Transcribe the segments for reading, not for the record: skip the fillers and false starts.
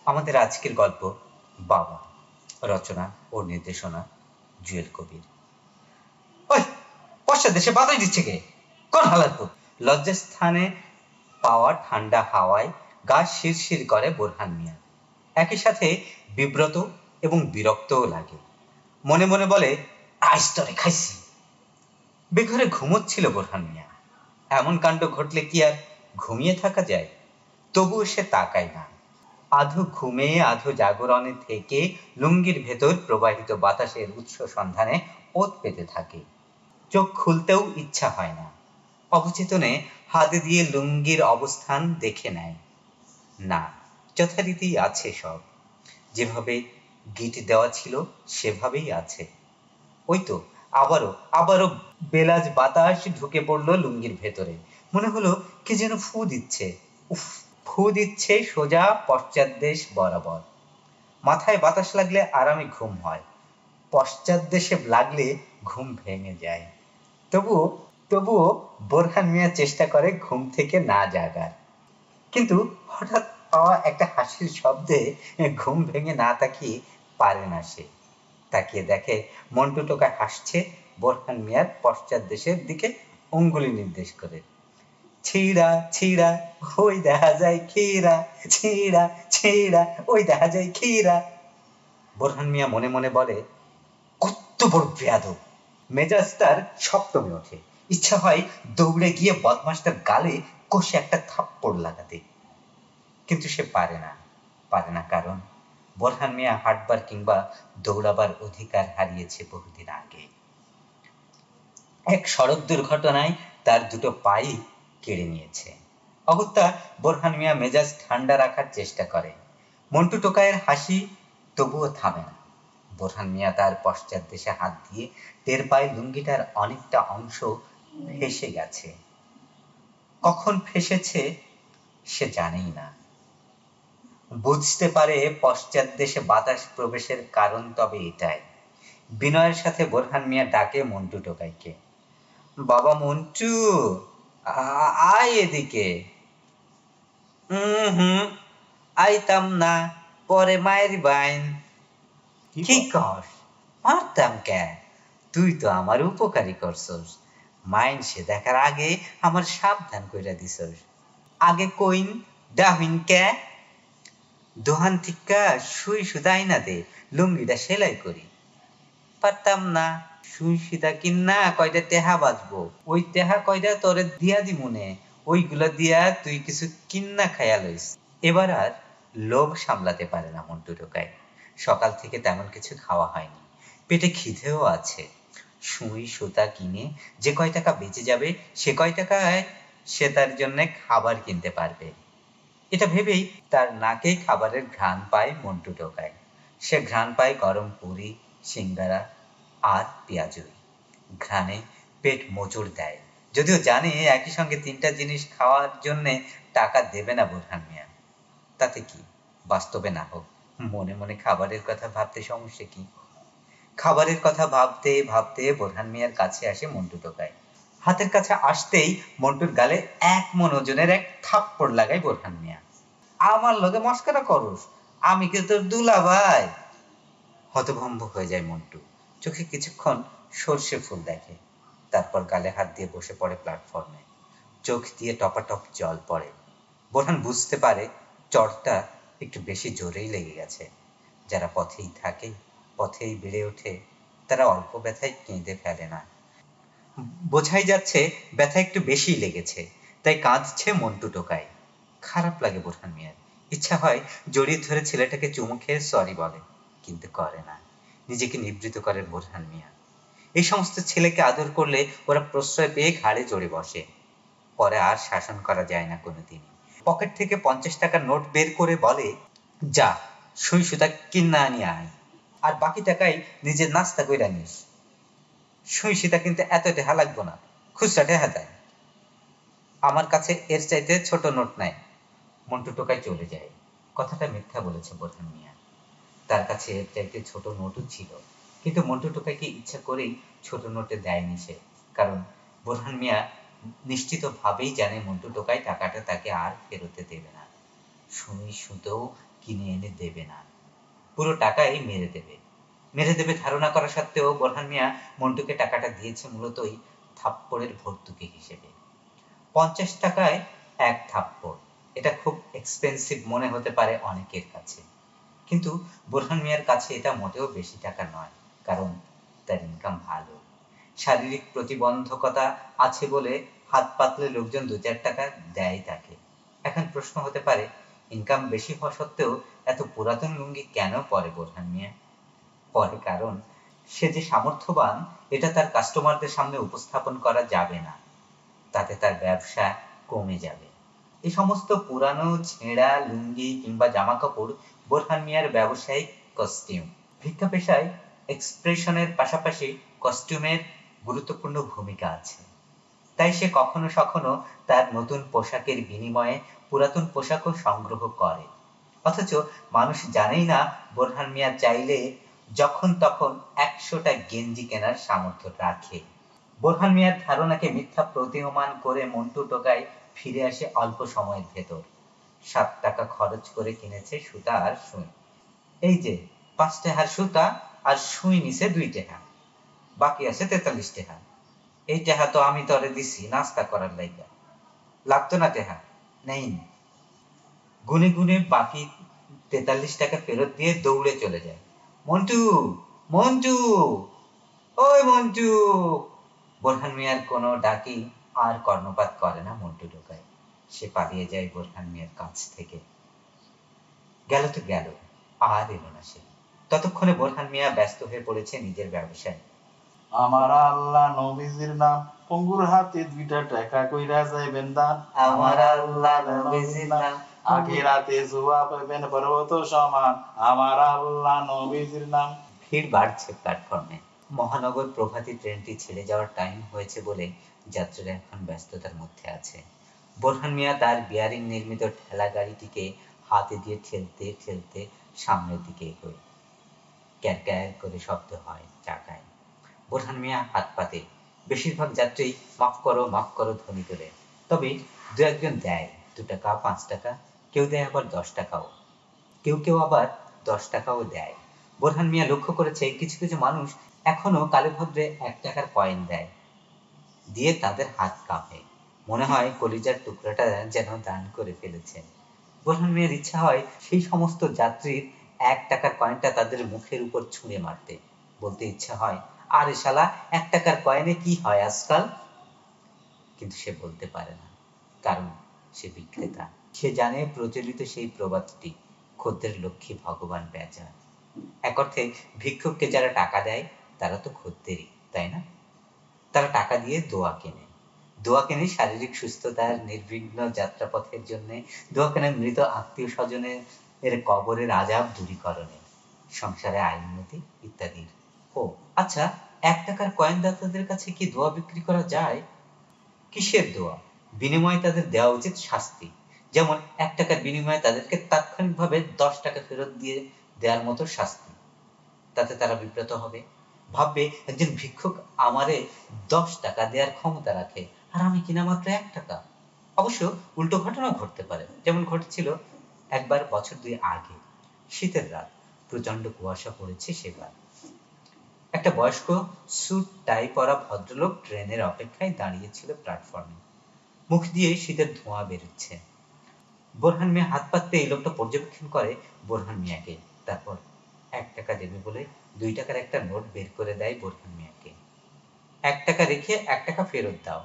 আমাদের আজকের গল্প বাবা। রচনা ও নির্দেশনা জুয়েল কবির। ওই পশ্চাৎ দেশে বাতাস দিচ্ছে কে? কোন হালারপুর? লজ্জাস্থানে পাওয়া ঠান্ডা হাওয়ায় গা শিরশির করে বোরহান মিয়া। একই সাথে বিব্রত এবং বিরক্তও লাগে। মনে মনে বলে, আজ তরে খাইছি। বেঘরে ঘুমোচ্ছিল বোরহান মিয়া। এমন কাণ্ড ঘটলে কি আর ঘুমিয়ে থাকা যায়? তবুও সে তাকায় না। আধো ঘুমে আধো জাগরণে থেকে লুঙ্গির ভেতর প্রবাহিত বাতাসের উৎস সন্ধানে ওত পেতে থাকে। চোখ খুলতেও ইচ্ছা হয় না। অবচেতনে হাত দিয়ে লুঙ্গির অবস্থান দেখে নেয়। না, যথারীতি আছে সব। যেভাবে গিট দেওয়া ছিল সেভাবেই আছে। ওই তো আবারও আবারও বেলাজ বাতাস ঢুকে পড়লো লুঙ্গির ভেতরে। মনে হলো কে যেন ফু দিচ্ছে। উফ, ফু দিচ্ছে সোজা পশ্চাৎদেশ বরাবর। মাথায় বাতাস লাগলে আরামে ঘুম হয়, পশ্চাৎদেশে লাগলে ঘুম ভেঙে যায়। তবুও তবুও বোরহান মিয়া চেষ্টা করে ঘুম থেকে না জাগার। কিন্তু হঠাৎ পাওয়া একটা হাসির শব্দে ঘুম ভেঙে না তাকিয়ে পারে না সে। তাকিয়ে দেখে মন্টু টোকা হাসছে বোরহান মিয়ার পশ্চাৎদেশের দিকে অঙ্গুলি নির্দেশ করে। ছিঁড়া ছিঁড়া ওই দেখা যায় ক্ষীরা, ছিঁড়া ছিঁড়া ওই দেখা যায় ক্ষীরা। বোরহান মিয়া মনে মনে বলে, কত বড় বেয়াদব। মেজাজ তার সপ্তমে ওঠে। ইচ্ছা হয় দৌড়ে গিয়ে বদমাসটার গালে কষে একটা থাপ্পড় লাগাতে। কিন্তু সে পারে না কারণ বোরহান মিয়া হাঁটবার কিংবা দৌড়াবার অধিকার হারিয়েছে বহুদিন আগে। এক সড়ক দুর্ঘটনায় তার দুটো পাই কেড়ে নিয়েছে। অগত্যা বোরহান মিয়া মেজাজ ঠান্ডা রাখার চেষ্টা করে। মন্টু টোকাইয়ের হাসি তবুও থামে না। বোরহান মিয়া তার পশ্চাৎদেশে হাত দিয়ে টের পায় লুঙ্গিটার অনেকটা অংশ ফেঁসে গেছে। কখন ফেঁসেছে সে জানেই না। বুঝতে পারে পশ্চাৎদেশে বাতাস প্রবেশের কারণ তবে এটাই। বিনয়ের সাথে বোরহান মিয়া ডাকে মন্টু টোকাইকে, বাবা মন্টু, আয় এদিকে। হুম, আইতাম না, পরে মায়ের বাইন। কি কস? মারতাম কে? তুই তো আমার উপকারী করছস। মাইন সে দেখার আগে আমার সাবধান কইরা দিছস। আগে কইন ডাহিন কে? দোহান থিকা সুই সুতা আইনা দে, লুঙ্গিটা সেলাই করি। পারতাম না। সুই সুতা কিন্না কয়টা টেহা বাঁচবো, ওই টেহা কয়টা তোরে দিয়া দিমুনে, ওইগুলা দিয়া তুই কিছু কিন্না খাইয়া লইস। এবার আর লোভ সামলাতে পারে না মন্টু টোকাই। সকাল থেকে তেমন কিছু খাওয়া হয়নি, পেটে খিদেও আছে। সুই সুতা কিনে যে কয় টাকা বেঁচে যাবে সে কয় টাকায় সে তার জন্য খাবার কিনতে পারবে। এটা ভেবেই তার নাকে খাবারের ঘ্রাণ পায় মন্টু টোকাই। সে ঘ্রাণ পায় গরম পুরি, সিঙ্গারা আর পেঁয়াজুরি। ঘ্রাণে পেট মোচড় দেয়, যদিও জানে একই সঙ্গে তিনটা জিনিস খাওয়ার জন্য টাকা দেবে না বোরহান মিয়া। তাতে কি, বাস্তবে না হোক, মনে মনে খাবারের কথা ভাবতে সমস্যা কি? খাবারের কথা ভাবতে ভাবতে বোরহান মিয়ার কাছে আসে মন্টু টোকাই। হাতের কাছে আসতেই মন্টুর গালে 1 মণ ওজনের এক থাপ্পড় লাগায় বোরহান মিয়া। আমার লগে মস্করা করস? আমি কি তোর দুলাভাই? হতভম্ব হয়ে যায় মন্টু। চোখে কিছুক্ষণ সর্ষে ফুল দেখে, তারপর গালে হাত দিয়ে বসে পড়ে প্ল্যাটফর্মে। চোখ দিয়ে টপাটপ জল পড়ে। বোরহান বুঝতে পারে চড়টা একটু বেশি জোরেই লেগে গেছে। যারা পথেই থাকে, পথেই বেড়ে ওঠে, তারা অল্প ব্যথায় কেঁদে ফেলে না। বোঝাই যাচ্ছে ব্যথা একটু বেশি লেগেছে, তাই কাঁদছে মন্টু টোকাই। খারাপ লাগে বোরহান মিয়ার। ইচ্ছা হয় জড়িয়ে ধরে ছেলেটাকে চুমু খেয়ে সরি বলে, কিন্তু করে না। নিজেকে নিবৃত করেন বোরহান মিয়া। এই সমস্ত ছেলেকে আদর করলে ওরা প্রশ্রয় পেয়ে ঘাড়ে চড়ে বসে। পরে আর শাসন করা যায় না কোনোদিন। পকেট থেকে 50 টাকার নোট বের করে বলে, যা সুই সুতা কিন্না আনি আয়, আর বাকি টাকায় নিজের নাস্তা কইরা নিস। সুই সুতা কিন্তু এত টেহা লাগবো না, খুচরা টেহা দেয়। আমার কাছে এর চাইতে ছোট নোট নাই। মন্টু টোকাই চলে যায়। কথাটা মিথ্যা বলেছে বোরহান মিয়া। তার কাছে এর চাইতে ছোট নোটও ছিল, কিন্তু মন্টু টোকাইকে ইচ্ছা করেই ছোট নোটে দেয়নি সে। কারণ বোরহান মিয়া নিশ্চিতভাবেই জানে মন্টু টোকাই টাকাটা তাকে আর ফেরতে দেবে না। সুই সুতোও কিনে এনে দেবে না, পুরো টাকাই মেরে দেবে ধারণা করা সত্ত্বেও বোরহান মিয়া মন্টুকে টাকাটা দিয়েছে মূলতই থাপ্পড়ের ভর্তুকি হিসেবে। 50 টাকায় এক থাপ্পড়, এটা খুব এক্সপেন্সিভ মনে হতে পারে অনেকের কাছে, কিন্তু বোরহান মিয়ার কাছে এটা মোটেও বেশি টাকা নয়, কারণ তার ইনকাম ভালো। শারীরিক প্রতিবন্ধকতা আছে বলে হাত পাতলে লোকজন 2-4 টাকা দেয় তাকে। এখন প্রশ্ন হতে পারে, ইনকাম বেশি হওয়া সত্ত্বেও এত পুরাতন লুঙ্গি কেন পরে বোরহান মিয়া? পরে কারণ সে যে সামর্থ্যবান এটা তার কাস্টমারদের সামনে উপস্থাপন করা যাবে না, তাতে তার ব্যবসা কমে যাবে। এই সমস্ত পুরানো ছেঁড়া লুঙ্গি কিংবা জামা কাপড় বোরহান মিয়ার ব্যবসায়িক কস্টিউম। ভিক্ষা পেশায় এক্সপ্রেশনের পাশাপাশি কস্টিউমের গুরুত্বপূর্ণ ভূমিকা আছে, তাই সে কখনো সখনো তার নতুন পোশাকের বিনিময়ে পুরাতন পোশাকও সংগ্রহ করে। অথচ মানুষ জানেই না বোরহান মিয়া চাইলে যখন তখন 100টা গেঞ্জি কেনার সামর্থ্য রাখে। বোরহান মিয়ার ধারণাকে মিথ্যা প্রতীয়মান করে মন্টু টোকাই ফিরে আসে অল্প সময়ের ভেতর। 7 টাকা খরচ করে কিনেছে সুতা আর সুই। এই যে 5 টাকার সুতা আর সুই নিছে 2 টাকা, বাকি আছে 43 টাকা। এই টাকা তো আমি তোরে দিছি নাস্তা করার লাইগা, লাগতো না টাকা? নেই। গুনে গুনে বাকি 43 টাকা ফেরত দিয়ে দৌড়ে চলে যায়। মন্টু, মন্টু, ওই মন্টু! বোরহান মিয়ার কোনো ডাকই আর কর্ণপাত করে না মন্টু টোকাই। সে পালিয়ে যায় বোরহান মিয়ার কাছ থেকে। গেল তো গেল, আর এলো না সে। ততক্ষণে বোরহান মিয়া ব্যস্ত হয়ে পড়েছে নিজের ব্যবসায়। আমার আল্লাহ নবীজির নাম, পঙ্গুর হাতে 2টা টাকা কইরা যাইবেন দান। আমার আল্লাহ নবীজির নাম, আখিরাতে জুয়া পাবেন পর্বত সমান। আমার আল্লাহ নবীজির নাম। ভিড় বাড়ছে প্ল্যাটফর্মে। মহানগর প্রভাতী ট্রেনটি ছেড়ে যাওয়ার টাইম হয়েছে বলে যাত্রীরা এখন ব্যস্ততার মধ্যে আছে। বোরহান মিয়া তার বিয়ারিং নির্মিত ঠেলা গাড়িটিকে হাতে দিয়ে ঠেলতে ঠেলতে সামনের দিকে এগোয়। ক্যার ক্যার করে শব্দ হয় চাকায়। বোরহান মিয়া হাত পাতে। বেশিরভাগ যাত্রী মাফ করো ধ্বনি তোলে। তবে 2-1 দেয় 2 টাকা, 5 টাকা, কেউ দেয় আবার 10 টাকাও। কেউ আবার 10 টাকাও দেয়। বোরহান মিয়া লক্ষ্য করেছে কিছু কিছু মানুষ এখনো কালে ভদ্রে 1 টাকার কয়েন দেয়। দিয়ে তাদের হাত কাঁপে, মনে হয় কলিজার টুকরাটা যেন দান করে ফেলেছে। বোরহান মিয়ার ইচ্ছা হয় সেই সমস্ত যাত্রীর 1 টাকার কয়েনটা তাদের মুখের উপর ছুঁড়ে মারতে। বলতে ইচ্ছা হয়, আরে শালা 1 টাকার কয়েনে কি হয় আজকাল? কিন্তু সে বলতে পারে না, কারণ সে বিক্রেতা। সে জানে প্রচলিত সেই প্রবাদটি, খদ্দের লক্ষ্মী ভগবান বেচা। এক অর্থে ভিক্ষুককে যারা টাকা দেয় তারা তো খদ্দেরই, তাই না? তারা টাকা দিয়ে দোয়া কেনে শারীরিক সুস্থতার, নির্বিঘ্ন যাত্রাপথের জন্য, দোয়া কেনে মৃত আত্মীয় স্বজনের কবরের আযাব দূরীকরণে, সংসারে আয় উন্নতি ইত্যাদির। ও আচ্ছা, 1 টাকার কয়েন দাতাদের কাছে কি দোয়া বিক্রি করা যায়? কিসের দোয়া? বিনিময়ে তাদের দেওয়া উচিত শাস্তি। যেমন 1 টাকার বিনিময়ে তাদেরকে তাৎক্ষণিকভাবে 10 টাকা ফেরত দিয়ে দেওয়ার মতো শাস্তি। তাতে তারা বিব্রত হবে, ভাববে একজন ভিক্ষুক আমারে 10 টাকা দেওয়ার ক্ষমতা রাখে, আর আমি কিনা মাত্র 1 টাকা। অবশ্য উল্টো ঘটনাও ঘটতে পারে, যেমন ঘটেছিল একবার বছর 2 আগে। শীতের রাত, প্রচন্ড কুয়াশা পড়েছে সেবার। একটা বয়স্ক স্যুট টাই পরা ভদ্রলোক ট্রেনের অপেক্ষায় দাঁড়িয়েছিল প্ল্যাটফর্মে। মুখ দিয়ে শীতের ধোঁয়া বেরোচ্ছে। বোরহান মিয়া হাত পাততে এই লোকটা পর্যবেক্ষণ করে বোরহান মিয়াকে, তারপর 1 টাকা দেবে বলে 2 টাকার একটা নোট বের করে দেয় বোরহান মিয়াকে। 1 টাকা রেখে 1 টাকা ফেরত দাও।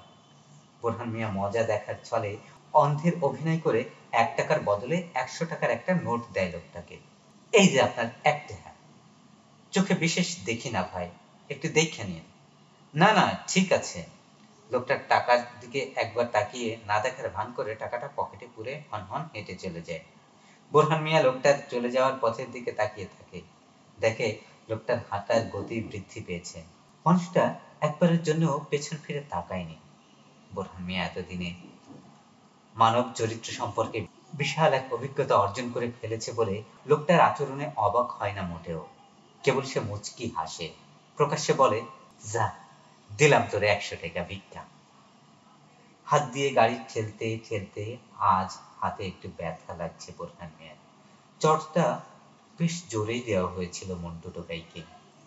বোরহান মিয়া মজা দেখার ছলে অন্ধের অভিনয় করে 1 টাকার বদলে 100 টাকার একটা নোট দেয় লোকটাকে। এই যে আপনার 1 টাকা। চোখে বিশেষ দেখি না ভাই, একটু দেখে নিন। না না ঠিক আছে। লোকটার টাকার দিকে একবার তাকিয়ে না দেখার ভান করে টাকাটা পকেটে পুরে হনহন হেঁটে চলে যায়। বোরহান মিয়া লোকটার চলে যাওয়ার পথের দিকে তাকিয়ে থাকে, দেখে লোকটার হাঁটার গতি বৃদ্ধি পেয়েছে। মানুষটা একবারের জন্য পেছন ফিরে তাকায়নি। বোরহান মিয়া এতদিনে মানব চরিত্র সম্পর্কে বিশাল এক অভিজ্ঞতা অর্জন করে ফেলেছে বলে লোকটার আচরণে অবাক হয় না মোটেও। কেবল সে মুচকি হাসে, প্রকাশ্যে বলে, যা দিলাম তোরে 100 টাকা ভিক্ষা। হাত দিয়ে গাড়ি ঠেলতে ঠেলতে আজ হাতে একটু ব্যথা লাগছে বোরহান মিয়ার। চটটা বেশ জোরেই দেওয়া হয়েছিল মন্টু টোকাইকে।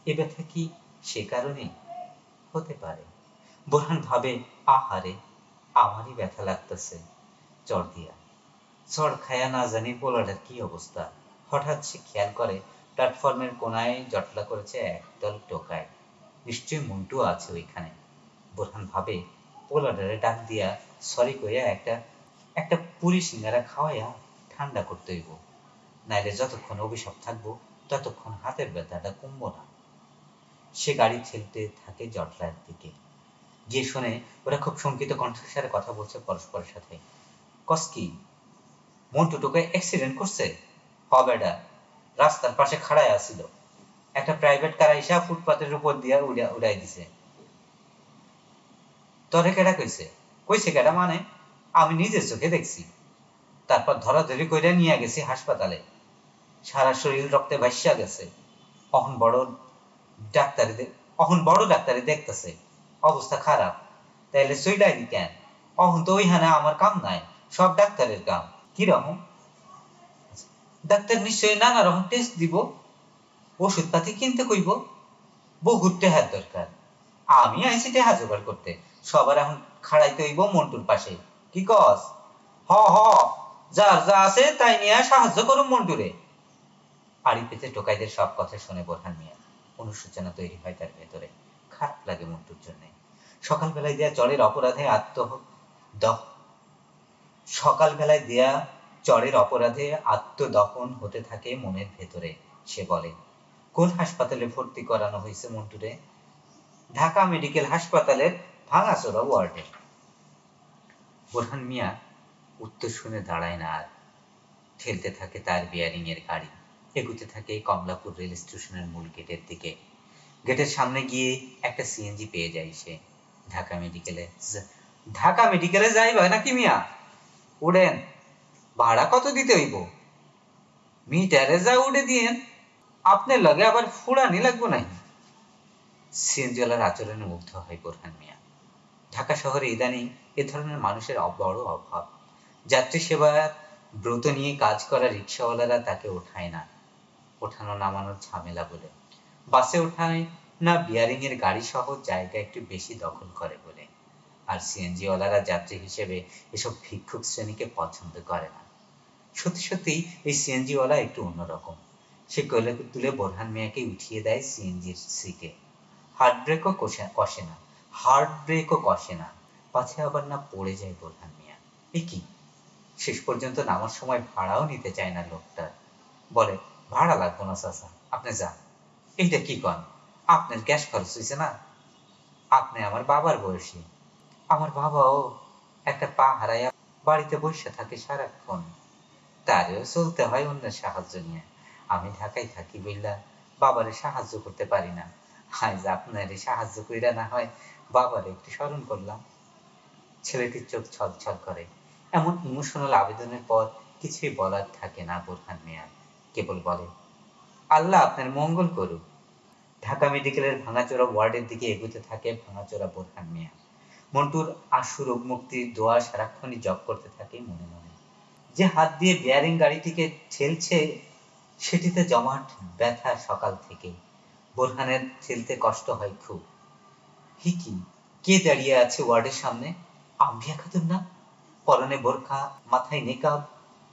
এ ব্যথা কি সে কারণে? হতে পারে। বোরহান ভাবে, আহারে, আমারই ব্যথা লাগতেছে চড় দিয়া। চড় খায়া না জানি পোলাটার কি অবস্থা। হঠাৎ সে খেয়াল করে প্ল্যাটফর্মের কোনায় জটলা করেছে একদল টোকায়। নিশ্চয়ই মন্টু আছে ওইখানে। বোরহান ভাবে, পোলাটারে ডাক দিয়া সরি কইয়া একটা পুরি সিঙ্গারা খাওয়াইয়া ঠান্ডা করতে হইব, নাইলে যতক্ষণ অভিশাপ থাকবো ততক্ষণ হাতের ব্যথাটা কমবো না। সে গাড়ি ঠেলতে থাকে জটলার দিকে। গিয়ে শোনে ওরা খুব শঙ্কিত কণ্ঠস্বরে কথা বলছে পরস্পরের সাথে। কস কি, মন্টু টোকাই অ্যাক্সিডেন্ট করছে? হ বেডা, রাস্তার পাশে খাড়ায় আসিল, একটা প্রাইভেট কার আইসা ফুটপাতের উপর দিয়া উড়াই দিছে। তরে কেডা কইছে? কইছে কেডা মানে? আমি নিজের চোখে দেখছি। তারপর ধরাধরি কইরা নিয়ে গেছি হাসপাতালে। সারা শরীর রক্তে ভাইসা গেছে। অহন বড় ডাক্তারে দেখতেছে, অবস্থা খারাপ। তাইলে সইডাইলি কেন? অহন তো ওইখানে আমার কাম নাই, সব ডাক্তারের কাম। কিরকম? ডাক্তার নিশ্চয়ই নানা রকম টেস্ট দিব, ওষুধপাতি কিনতে কইব, বহুত টেহার দরকার। আমি আইছি টেহা জোগাড় করতে, সবার এখন খাড়াইতে হইব মন্টুর পাশে। কি কস? হ হ, যার যা আছে তাই নিয়ে সাহায্য করুন মন্টুরে। আড়ি পেতে টোকাইদের সব কথা শুনে বোরহান মিয়া অনুশোচনা তৈরি হয় তার ভেতরে। খারাপ লাগে মন্টুর জন্য। সকালবেলায় দেয়া চরের অপরাধে আত্মদহন হতে থাকে মনের ভেতরে। সে বলে, কোন হাসপাতালে ভর্তি করানো হয়েছে মন্টুরে? ঢাকা মেডিকেল হাসপাতালের ভাঙাচোরা ওয়ার্ডে। বোরহান মিয়া উত্তর শুনে দাঁড়ায় না আর। ঠেলতে থাকে তার বিয়ারিং এর গাড়ি। এগুতে থাকে কমলাপুর রেল স্টেশনের মূল গেটের দিকে। গেটের সামনে গিয়ে একটা সিএনজি পেয়ে যায় সে। ঢাকা মেডিকেলে যাইবা নাকি মিয়া? উড়েন, ভাড়া কত দিতে হইব? মিটারে যা উড়ে দিয়েন, আপনার লগে আবার ফুড়ানি লাগবো নাই। সিএনজিওয়ালার আচরণে মুগ্ধ হয় বোরহান মিয়া। ঢাকা শহরে ইদানিং এ ধরনের মানুষের বড় অভাব। যাত্রী সেবার ব্রত নিয়ে কাজ করা রিক্সাওয়ালারা তাকে ওঠায় না, ওঠানো নামানোর ঝামেলা বলে। বাসে ওঠায় না বিয়ারিং এর গাড়ি সহ জায়গা একটু বেশি দখল করে বলে। আর সিএনজিওয়ালারা যাত্রী হিসেবে এসব ভিক্ষুক শ্রেণীকে পছন্দ করে না। সত্যি সত্যি এই সিএনজিওয়ালা একটু অন্যরকম। সে কোলে তুলে বোরহান মিয়াকে উঠিয়ে দেয় সিএনজির সিটে। হার্ট ব্রেকও কষে না, পাছে আবার না পড়ে যায় বোরহান মিয়া। এ কি, শেষ পর্যন্ত নামার সময় ভাড়াও নিতে চায় না লোকটা। বলে, ভাড়া লাগবো না চাচা, আপনি যান। এইটা কি কন? আপনার গ্যাস খরচ হয়েছে না? আপনি আমার বাবার বয়সী। আমার বাবাও একটা পা হারাইয়া বাড়িতে বসে থাকে সারাক্ষণ, তারেও চলতে হয় অন্যের সাহায্য নিয়ে। আমি ঢাকায় থাকি বললা বাবারে সাহায্য করতে পারি না। আজ আপনার সাহায্য কইরা না হয় বাবারে একটু স্মরণ করলাম। ছেলেটির চোখ ছলছল করে। এমন ইমোশনাল আবেদনের পর কিছুই বলার থাকে না বোরহান মিয়ার। কেবল বলে, আল্লাহ আপনার মঙ্গল করুক। ঢাকা মেডিকেলের ভাঙাচোরা ওয়ার্ডের দিকে এগুতে থাকে ভাঙাচোরা বোরহান মিয়া। মন্টুর আশু রোগ মুক্তির দোয়া সারাক্ষণই জপ করতে থাকে মনে মনে। যে হাত দিয়ে বিয়ারিং গাড়িটিকে ঠেলছে সেটিতে জমাট ব্যথা সকাল থেকে। বোরহানের ঠেলতে কষ্ট হয় খুব। হিকি, কে দাঁড়িয়ে আছে ওয়ার্ডের সামনে? আম্বিয়া খাতুন না? পরনে বোরখা, মাথায় নেকাব,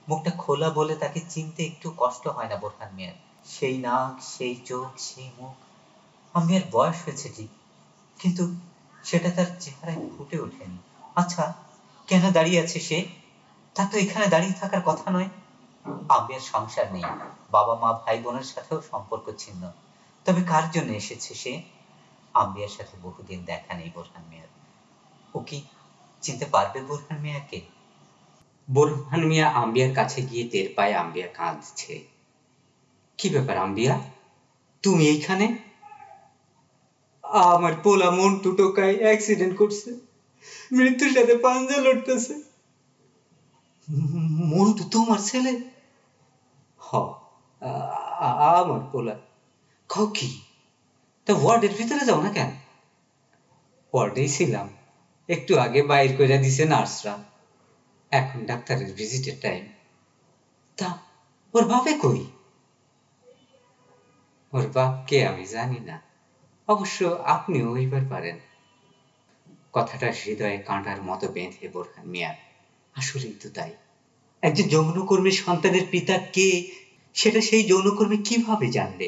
মুখটা খোলা বলে তাকে চিনতে একটু কষ্ট হয় না বোরহান মিয়ার। সেই নাক, সেই চোখ, সেই মুখ। আম্বিয়ার বয়স হয়েছে ঠিক, কিন্তু সেটা তার চেহারায় ফুটে ওঠেনি। আচ্ছা, কেন দাঁড়িয়ে আছে সে? তার তো এখানে দাঁড়িয়ে থাকার কথা নয়। আম্বিয়ার সংসার নেই, বাবা মা ভাই বোনের সাথেও সম্পর্ক ছিন্ন। তবে কার জন্য এসেছে সে? আম্বিয়ার সাথে বহুদিন দেখা নেই বোরহান মিয়ার। ও কি চিনতে পারবে বোরহান মিয়াকে? বোরহান মিয়া আম্বিয়ার কাছে গিয়ে টের পায় আম্বিয়া কাঁদছে। কি ব্যাপার আম্বিয়া, তুমি এইখানে? আমার পোলা মন্টু টোকাই অ্যাক্সিডেন্ট করছে, মৃত্যুর সাথে পাঞ্জা লড়তেছে। মন্টু তোমার ছেলে? হ, আমার পোলা। খাও কি, তা ওয়ার্ডের ভিতরে যাও না কেন? ওয়ার্ডেই ছিলাম, একটু আগে বাইর করে দিছে নার্সরা। এখন ডাক্তারের ভিজিটের টাইম। তা ওর বাপে কই? ওর বাপকে আমি জানি না, অবশ্য আপনিও হইবার পারেন। কথাটা হৃদয়ে কাঁটার মতো বেঁধে বোরহান মিয়ার। আসলেই তো তাই। একজন যৌনকর্মীর সন্তানের পিতা কে সেটা সেই যৌনকর্মী কিভাবে জানবে?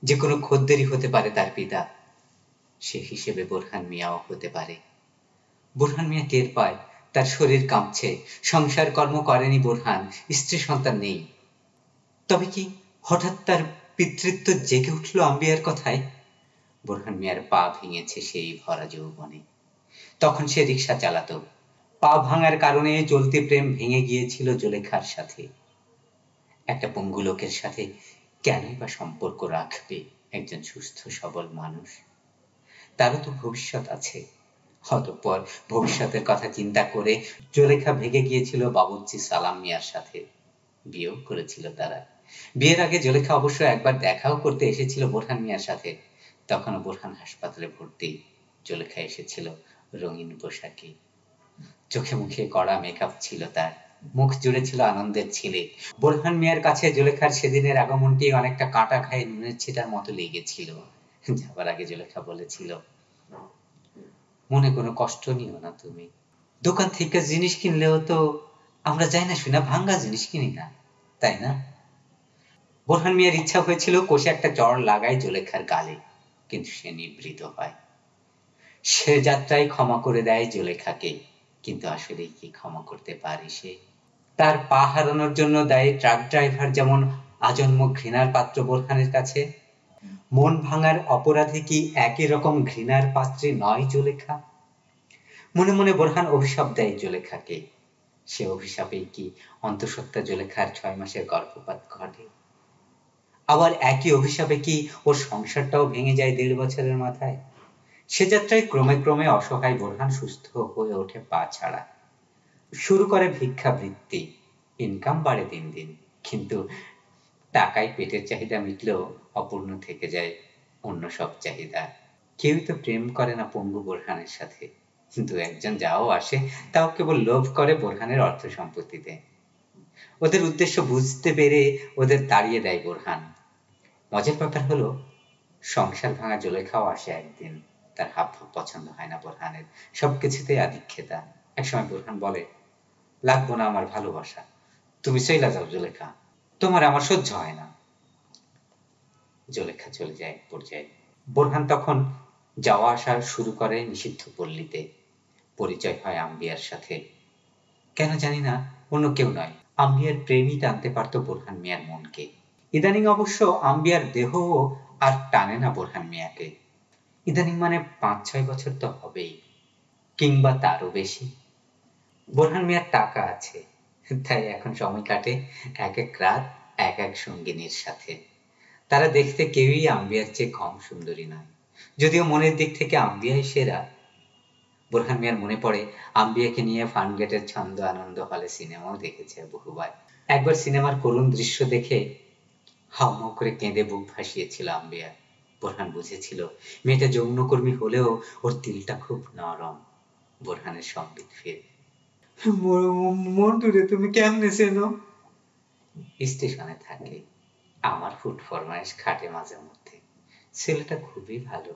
যে কোনো খদ্দেরই হতে পারে তার পিতা, সে হিসেবে বোরহান মিয়াও হতে পারে। বোরহান মিয়া টের পায় তার শরীর কাঁপছে। সংসার কর্ম করেনি বোরহান, স্ত্রী সন্তান নেই। তবে কি হঠাৎ তার পিতৃত্ব জেগে উঠল আম্বিয়ার কথায়? বোরহান মিয়ার পা ভেঙেছে সেই ভরা যৌবনে। তখন সে রিকশা চালাতো। পা ভাঙার কারণে চলতি প্রেম ভেঙে গিয়েছিল জুলেখার সাথে। একটা পঙ্গু লোকের সাথে কেনই বা সম্পর্ক রাখবে একজন সুস্থ সবল মানুষ? তারও তো ভবিষ্যৎ আছে। অতঃপর ভবিষ্যতের কথা চিন্তা করে জুলেখা ভেগে গিয়েছিল বাবুর্চি সালাম মিয়ার সাথে। বিয়েও করেছিল তারা। বিয়ের আগে জুলেখা অবশ্য একবার দেখাও করতে এসেছিল বোরহান মিয়ার সাথে। তখনও বোরহান হাসপাতালে ভর্তি। জুলেখা এসেছিল রঙিন পোশাকে। চোখে মুখে কড়া মেকআপ ছিল তার, মুখ জুড়ে ছিল আনন্দের ছিলে। বোরহান মিয়ার কাছে জুলেখার সেদিনের আগমনটি অনেকটা কাঁটা খায় নুনের ছিটার মতো লেগেছিল। যাবার আগে জুলেখা বলেছিল, মনে কোনো কষ্ট নিও না তুমি। দোকান থেকে জিনিস কিনলেও তো আমরা যাই না শুনা ভাঙ্গা জিনিস কিনি না, তাই না? বোরহান মিয়ার ইচ্ছা হয়েছিল কষে একটা চড় লাগায় জুলেখার গালে, কিন্তু সে নিবৃত হয়। সে যাত্রায় ক্ষমা করে দেয় জুলেখাকে, কিন্তু আসলে কি ক্ষমা করতে পারে সে? তার পা হারানোর জন্য দায়ী ট্রাক ড্রাইভার যেমন আজন্ম ঘৃণার পাত্র বোরহানের কাছে, মন ভাঙার অপরাধে কি একই রকম ঘৃণার পাত্রে নয় জুলেখা? মনে মনে বোরহান অভিশাপ দেয় জুলেখাকে। সে অভিশাপেই কি অন্তঃসত্ত্বা জুলেখার 6 মাসের গর্ভপাত ঘটে? আবার একই অভিশাপে কি ওর সংসারটাও ভেঙে যায় 1.5 বছরের মাথায়? সে যাত্রায় ক্রমে ক্রমে অসহায় বোরহান সুস্থ হয়ে ওঠে পা ছাড়া। শুরু করে ভিক্ষাবৃত্তি। ইনকাম বাড়ে দিন দিন, কিন্তু টাকায় পেটের চাহিদা মিটলেও অপূর্ণ থেকে যায় অন্য সব চাহিদা। কেউই তো প্রেম করে না পঙ্গু বোরহানের সাথে। কিন্তু একজন যাও আসে, তাও কেবল লোভ করে বোরহানের অর্থ সম্পত্তিতে। ওদের উদ্দেশ্য বুঝতে পেরে ওদের তাড়িয়ে দেয় বোরহান। মজার ব্যাপার হলো, সংসার ভাঙা জুলেখাও আসে একদিন। তার হাবভাব পছন্দ হয় না বোরহানের, সবকিছুতেই আদিক্ষেতা। একসময় বোরহান বলে, লাগবো না আমার ভালোবাসা, তুমি চইলা যাও জুলেখা, তোমার আমার সহ্য হয় না। জুলেখা চলে যায় এক পর্যায়ে। বোরহান তখন যাওয়া আসা শুরু করে নিষিদ্ধ পল্লীতে। পরিচয় হয় আম্বিয়ার সাথে। কেন জানি না, অন্য কেউ নয়, আম্বিয়ার প্রেমই টানতে পারত বোরহান মিয়ার মনকে। ইদানিং অবশ্য আম্বিয়ার দেহও আর টানে না বোরহান মিয়াকে। ইদানিং মানে 5-6 বছর তো হবেই, কিংবা তারও বেশি। বোরহান মিয়ার টাকা আছে, তাই এখন সময় কাটে এক এক রাত এক এক সঙ্গিনীর সাথে। তারা দেখতে কেউই আম্বিয়ার চেয়ে কম সুন্দরী নয়, যদিও মনের দিক থেকে আম্বিয়াই সেরা। বোরহান মিয়ার মনে পড়ে আম্বিয়াকে নিয়ে ফার্মগেটের ছন্দ আনন্দ হলে সিনেমাও দেখেছে বহুবার। একবার সিনেমার করুণ দৃশ্য দেখে হাউমাউ করে কেঁদে বুক ভাসিয়েছিল আম্বিয়া। বোরহান বুঝেছিল মেয়েটা যৌনকর্মী হলেও ওর দিলটা খুব নরম। বোরহানের সম্বিত ফিরে, মন্টুরে তুমি কেমনে চেনো? স্টেশনে থাকে, আমার ফুড ফরমাইশ খাটে মাঝে মধ্যে। ছেলেটা খুবই ভালো,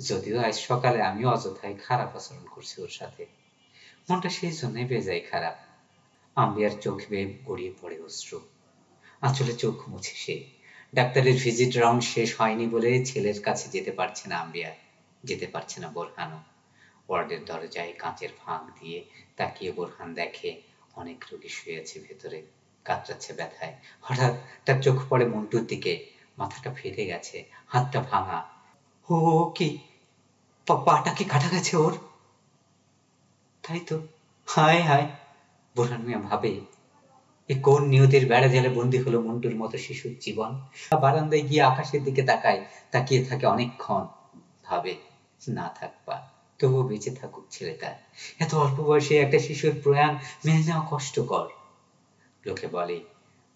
যদিও আজ সকালে আমি অযথায় খারাপ আচরণ করছি ওর সাথে। মনটা সেই জন্যই বেজায় খারাপ। আম্বিয়ার চোখ বেয়ে গড়িয়ে পড়ে অশ্রু। আঁচলে চোখ মুছে সে। ডাক্তারের ভিজিট রাউন্ড শেষ হয়নি বলে ছেলের কাছে যেতে পারছে না আম্বিয়া, যেতে পারছে না বোরহানও। ওয়ার্ডের দরজায় কাঁচের ফাঁক দিয়ে তাকিয়ে বোরহান দেখে অনেক রোগী শুয়ে আছে ভেতরে, কাতরাচ্ছে ব্যথায়। হঠাৎ তার চোখ পড়ে মন্টুর দিকে। মাথাটা ফেটে গেছে, হাতটা ভাঙা। ও কি, পাটা কি কাটা গেছে ওর? তাই তো। হায় হায়, বোরহান মিয়া ভাবে, এ কোন নিয়তির বেড়া জালে বন্দী হলো মন্টুর মতো শিশুর জীবন। বারান্দায় গিয়ে আকাশের দিকে তাকায়, তাকিয়ে থাকে অনেকক্ষণ। ভাবে, না থাকবা, তবুও বেঁচে থাকুক ছেলেটা। এত অল্প বয়সে একটা শিশুর প্রয়াণ মেনে নেওয়া কষ্টকর। লোকে বলে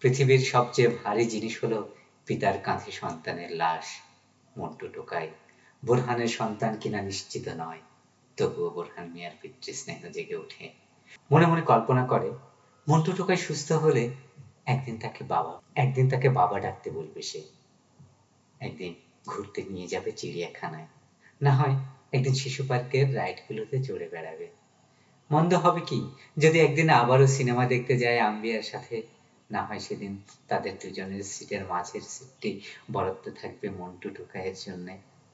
পৃথিবীর সবচেয়ে ভারী জিনিস হলো পিতার কাঁধে সন্তানের লাশ। মন্টু টোকায়, বোরহানের সন্তান কিনা নিশ্চিত নয়, তবুও বোরহান মিয়ার পিতৃস্নেহ জেগে ওঠে। মনে মনে কল্পনা করে, মন্টু টোকাই সুস্থ হলে একদিন তাকে বাবা ডাকতে বলবে সে, একদিন ঘুরতে নিয়ে যাবে চিড়িয়াখানায়, না হয় একদিন শিশু পার্কের রাইডগুলোতে চড়ে বেড়াবে। মন্দ হবে কি যদি একদিন আবারও সিনেমা দেখতে যায় আম্বিয়ার সাথে, না হয় সেদিন তাদের দুজনের সিটের মাঝের সিটটি বরাদ্দ থাকবে মন্টু টোকাইয়ের জন্যে।